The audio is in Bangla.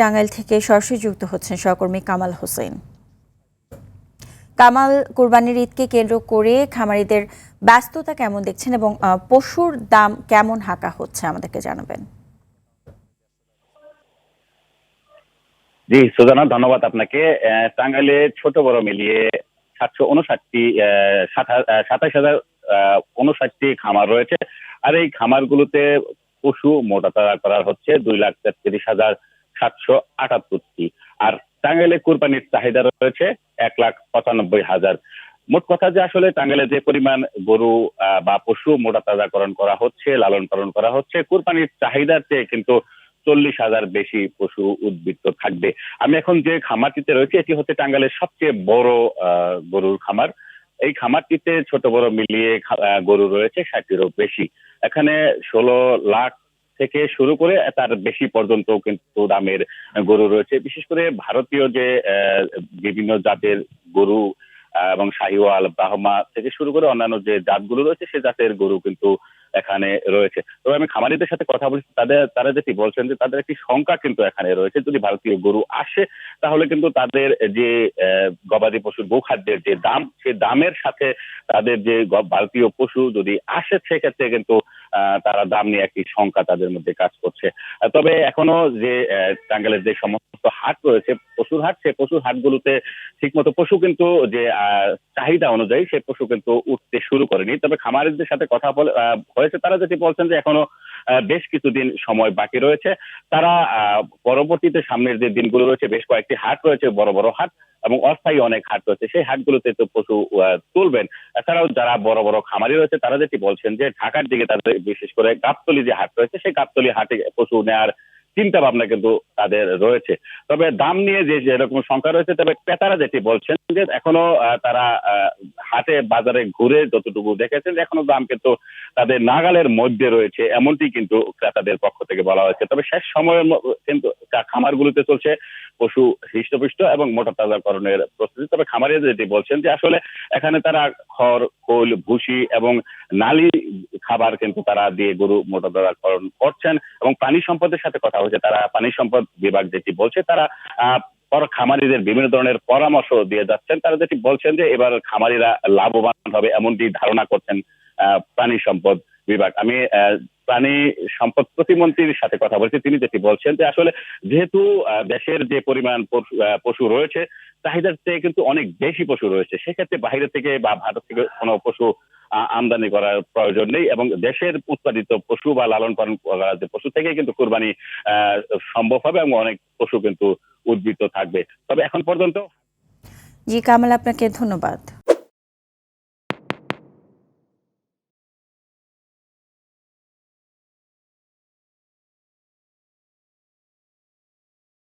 টাঙ্গাইল থেকে সরাসরি যুক্ত হচ্ছেন সহকর্মী কামাল হোসেন। কামাল, কুরবানির ঈদকে কেন্দ্র করে খামারিদের ব্যস্ততা কেমন দেখছেন এবং পশুর দাম কেমন হাঁকা হচ্ছে আমাদেরকে জানাবেন। জি সুজানা, ধন্যবাদ আপনাকে। টাঙ্গাইলে ছোট বড় মিলিয়ে 759টি 27,059টি খামার রয়েছে। আর এই খামারগুলোতে পশু মোটা তাজা করা হচ্ছে 2,33,778টি। আর টাঙ্গাইলে কুরবানির চাহিদা রয়েছে 1,95,000। মোট কথা যে আসলে টাঙ্গাইলে যে পরিমাণ গরু বা পশু মোটা তাজাকরণ করা হচ্ছে, লালন পালন করা হচ্ছে, কুরবানির চাহিদার চেয়ে কিন্তু 40,000 বেশি পশু উদ্বৃত্ত থাকবে। আমি এখন যে খামারটিতে রয়েছে এটি হচ্ছে টাঙ্গাইলের সবচেয়ে বড় গরুর খামার। এই খামারটিতে ছোট বড় মিলিয়ে গরু রয়েছে 60-এরও বেশি। এখানে 16 লাখ থেকে শুরু করে তার বেশি পর্যন্ত কিন্তু দামের গরু রয়েছে। বিশেষ করে ভারতীয় যে বিভিন্ন জাতের গরু এবং শাহিওয়াল, ব্রাহ্মা থেকে শুরু করে অন্যান্য যে জাতগুলো রয়েছে সে জাতের গরু কিন্তু এখানে রয়েছে। তবে আমি খামারিদের সাথে কথা বলছি, তারা যেটি বলছেন যে তাদের একটি সংখ্যা কিন্তু এখানে রয়েছে। যদি ভারতীয় গরু আসে তাহলে কিন্তু তাদের যে গবাদি পশুর গোখাদ্যের যে দাম, সেই দামের সাথে তাদের যে ভারতীয় পশু যদি আসে সেক্ষেত্রে কিন্তু তারা দাম নিয়ে একটি সংখ্যা তাদের মধ্যে কাজ করছে। তবে এখনো যে টাঙ্গাইলের যে সমস্ত হাট রয়েছে পশুর হাট, সেই পশুর হাটগুলোতে ঠিকমতো পশু কিন্তু যে চাহিদা অনুযায়ী সে পশু কিন্তু উঠতে শুরু করেনি। তবে খামারিদের সাথে কথা বলে হয়েছে, তারা যেটি বলছেন যে এখনো বেশ কিছুদিন সময় বাকি রয়েছে। তারা পরবর্তীতে সামনের যে দিনগুলো রয়েছে বেশ কয়েকটি হাট রয়েছে, বড় বড় হাট এবং অস্থায়ী অনেক হাট রয়েছে, সেই হাটগুলোতে তো পশু তুলবেন। এছাড়াও যারা বড় বড় খামারি রয়েছে তারা যেটি বলছেন যে ঢাকার দিকে তাদের বিশেষ করে গাবতলী যে হাট রয়েছে সেই গাবতলী হাটে পশু নেওয়ার চিন্তা ভাবনা কিন্তু তাদের রয়েছে। তবে দাম নিয়ে যে যেরকম সংখ্যা রয়েছে, তবে ক্রেতারা যেটি বলছেন যে এখনো তারা হাটে বাজারে ঘুরে যতটুকু দেখেছেন এখনো দাম কিন্তু তাদের নাগালের মধ্যে রয়েছে, এমনটি কিন্তু ক্রেতাদের পক্ষ থেকে বলা হয়েছে। তবে শেষ সময়ের কিন্তু খামারগুলোতে চলছে পশু হৃষ্টপুষ্ট এবং মোটা তাজাকরণের প্রস্তুতি। তবে খামারিরা যেটি বলছেন যে আসলে এখানে তারা খড়, খোল, ভুসি এবং নালি খাবার কিন্তু তারা দিয়ে গরু মোটা তাজাকরণ করছেন। এবং প্রাণী সম্পদের সাথে কথা হচ্ছে, তারা প্রাণী সম্পদ বিভাগ যেটি বলছে তারা খামারিদের বিভিন্ন ধরনের পরামর্শ দিয়ে যাচ্ছেন। তারা যেটি বলছেন যে এবার খামারিরা লাভবান হবে এমনটি ধারণা করছেন প্রাণী সম্পদ বিভাগ। আমি প্রাণী সম্পদ প্রতিমন্ত্রীর সাথে কথা বলছি, তিনি যেটি বলছেন যে আসলে যেহেতু দেশের যে পরিমাণ পশু রয়েছে চাহিদার চেয়ে কিন্তু অনেক বেশি পশু রয়েছে, সেক্ষেত্রে বাইরে থেকে বা ভারত থেকে কোনো পশু আমদানি করার প্রয়োজন নেই এবং দেশের উৎপাদিত পশু বা লালন পালন করা যে পশু থেকে কিন্তু কুরবানি সম্ভব হবে এবং অনেক পশু কিন্তু উদ্বৃত্ত থাকবে। তবে এখন পর্যন্ত জি কামাল, আপনাকে ধন্যবাদ।